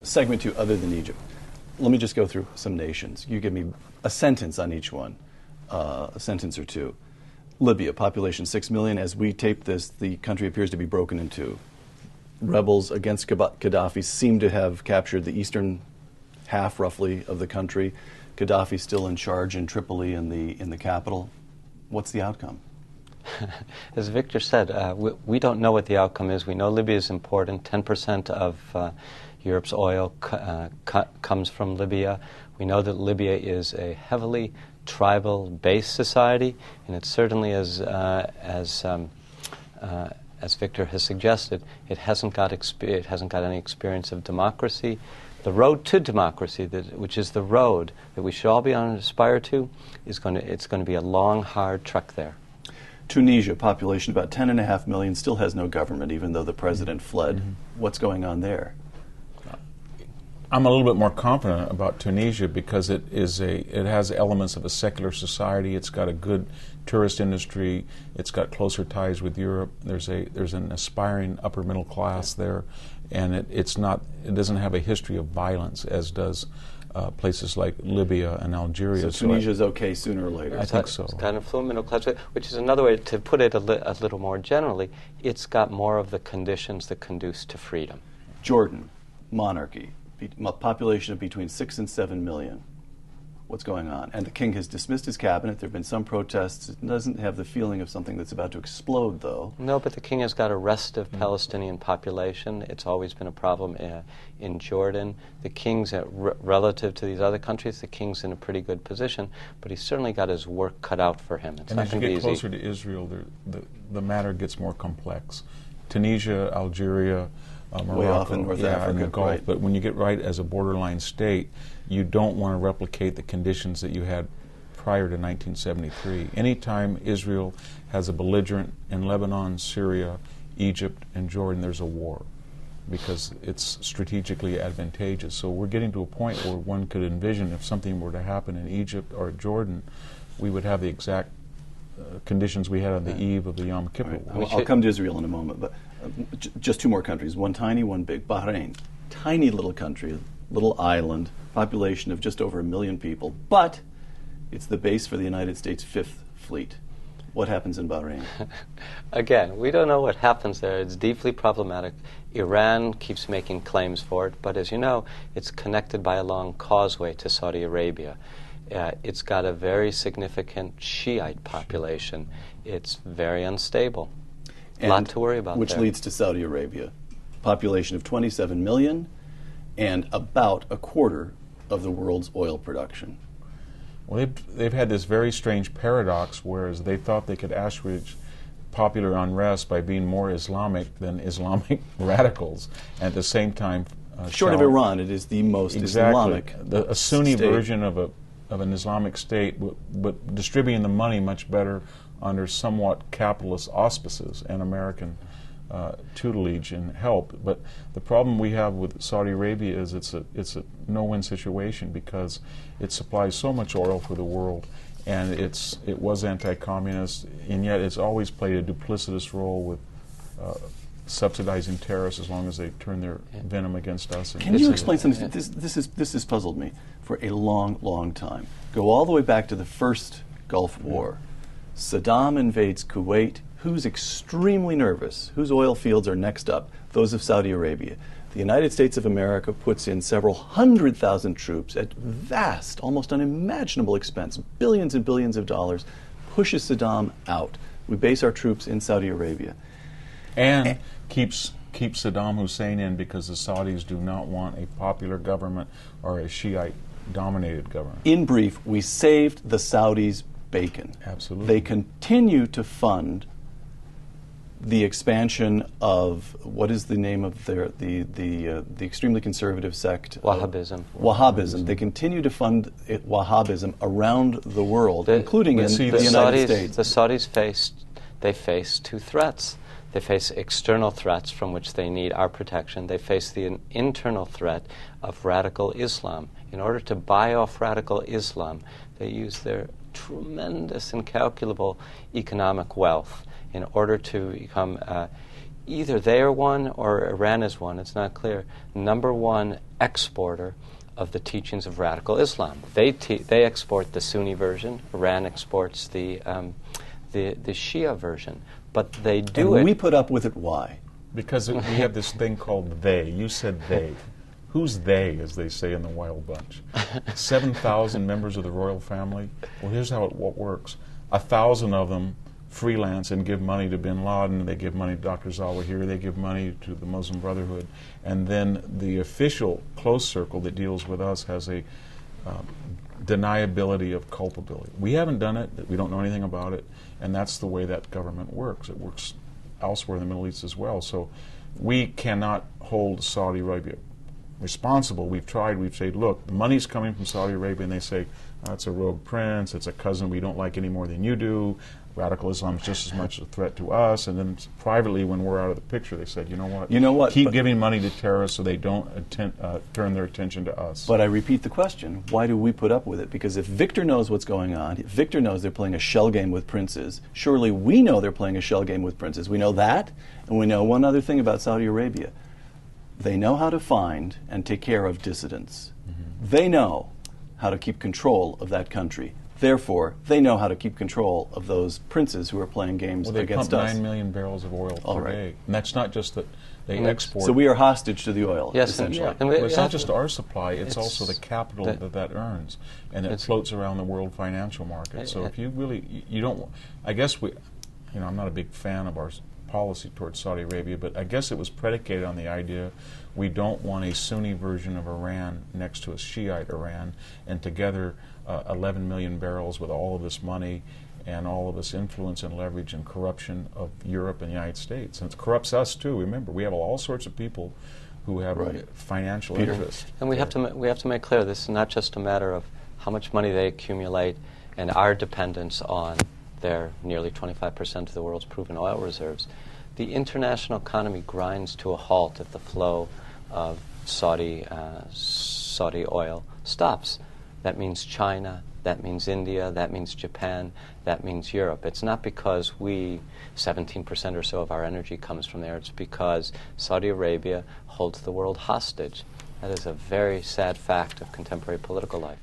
Segment 2, other than Egypt. Let me just go through some nations. You give me a sentence on each one, a sentence or two. Libya, population 6 million. As we tape this, the country appears to be broken in two. Rebels against Gaddafi seem to have captured the eastern half, roughly, of the country. Gaddafi still in charge in Tripoli, in the capital. What's the outcome? As Victor said, we don't know what the outcome is. We know Libya is important. 10% of Europe's oil comes from Libya. We know that Libya is a heavily tribal-based society, and it certainly, as Victor has suggested, it hasn't got any experience of democracy. The road to democracy, which is the road that we should all be on and aspire to, it's going to be a long, hard trek there. Tunisia, population about 10.5 million, still has no government, even though the president fled. Mm-hmm. What's going on there? I'm a little bit more confident about Tunisia because it has elements of a secular society. It's got a good tourist industry. It's got closer ties with Europe. There's an aspiring upper middle class there, and it doesn't have a history of violence as does places like Libya and Algeria. So Tunisia's okay sooner or later. I think so. It's got an affluent middle class, which is another way to put it a little more generally. It's got more of the conditions that conduce to freedom. Jordan, monarchy. Population of between 6 and 7 million. What's going on? And the king has dismissed his cabinet. There have been some protests. It doesn't have the feeling of something that's about to explode, though. No, but the king has got a restive Palestinian population. It's always been a problem in Jordan. The king's, relative to these other countries, the king's in a pretty good position, but he's certainly got his work cut out for him. It's and not as you get closer to Israel, the matter gets more complex. Tunisia, Algeria, Morocco, way off in North Africa, and the Gulf. right. But when you get right as a borderline state, you don't want to replicate the conditions that you had prior to 1973. Anytime Israel has a belligerent in Lebanon, Syria, Egypt, and Jordan, there's a war because it's strategically advantageous. So we're getting to a point where one could envision if something were to happen in Egypt or Jordan, we would have the exact conditions we had on the eve of the Yom Kippur War. Right. I'll come to Israel in a moment, but just two more countries, one tiny, one big. Bahrain, tiny little country, little island, population of just over 1 million people, but it's the base for the United States 5th Fleet. What happens in Bahrain? Again, we don't know what happens there. It's deeply problematic. Iran keeps making claims for it, but as you know, it's connected by a long causeway to Saudi Arabia. It's got a very significant Shiite population. It's very unstable. A lot to worry about which there. leads to Saudi Arabia. Population of 27 million and about a quarter of the world's oil production. Well, they've had this very strange paradox, whereas they thought they could assuage popular unrest by being more Islamic than Islamic radicals, and at the same time short of Iran, it is the most Islamic a Sunni state. version of an Islamic state, but distributing the money much better under somewhat capitalist auspices and American tutelage and help. But the problem we have with Saudi Arabia is it's a no-win situation because it supplies so much oil for the world, and it was anti-communist, and yet it's always played a duplicitous role with subsidizing terrorists as long as they turn their venom against us. Can you explain something? This has puzzled me for a long, long time. Go all the way back to the first Gulf War. Saddam invades Kuwait. Who's extremely nervous? Whose oil fields are next up? Those of Saudi Arabia. The United States of America puts in several 100,000 troops at vast, almost unimaginable expense, billions and billions of dollars, pushes Saddam out. We base our troops in Saudi Arabia. And keeps Saddam Hussein in because the Saudis do not want a popular government or a Shiite-dominated government. In brief, we saved the Saudis bacon. Absolutely. They continue to fund the expansion of, what is the name of the extremely conservative sect? Wahhabism. Wahhabism. They continue to fund Wahhabism around the world, including in the United States. The Saudis face two threats. They face external threats from which they need our protection. They face the internal threat of radical Islam. In order to buy off radical Islam, they use their tremendous, incalculable economic wealth in order to become either they are one or Iran is one, it's not clear, #1 exporter of the teachings of radical Islam. They export the Sunni version, Iran exports the Shia version. But they do and we put up with it. Why? Because we have this thing called they. You said they. Who's they, as they say in the Wild Bunch? 7,000 members of the royal family? Well, here's how it works. 1,000 of them freelance and give money to bin Laden, they give money to Dr. Zawahiri, they give money to the Muslim Brotherhood, and then the official close circle that deals with us has a deniability of culpability. We haven't done it, we don't know anything about it, and that's the way that government works. It works elsewhere in the Middle East as well. So we cannot hold Saudi Arabia responsible. We've tried, we've said, look, the money's coming from Saudi Arabia, and they say, it's a rogue prince, it's a cousin we don't like any more than you do, radical Islam is just as much a threat to us, and then privately, when we're out of the picture, they said, you know what, keep giving money to terrorists so they don't turn their attention to us. But I repeat the question, why do we put up with it? Because if Victor knows what's going on, if Victor knows they're playing a shell game with princes, surely we know they're playing a shell game with princes. We know that, and we know one other thing about Saudi Arabia. They know how to find and take care of dissidents. Mm-hmm. They know how to keep control of that country. Therefore, they know how to keep control of those princes who are playing games against us. They pump 9 million barrels of oil per day. And that's not just that they export. So we are hostage to the oil, yes, essentially. And it's not just our supply, it's also the capital that earns. And it floats around the world financial market. So if you really, you don't, I guess I'm not a big fan of our policy towards Saudi Arabia, but I guess it was predicated on the idea we don't want a Sunni version of Iran next to a Shiite Iran, and together 11 million barrels with all of this money and all of this influence and leverage and corruption of Europe and the United States. And it corrupts us too. Remember, we have all sorts of people who have a financial interest. And we have to make clear this is not just a matter of how much money they accumulate and our dependence on their nearly 25% of the world's proven oil reserves. The international economy grinds to a halt if the flow of Saudi oil stops. That means China, that means India, that means Japan, that means Europe. It's not because 17% or so of our energy comes from there. It's because Saudi Arabia holds the world hostage. That is a very sad fact of contemporary political life.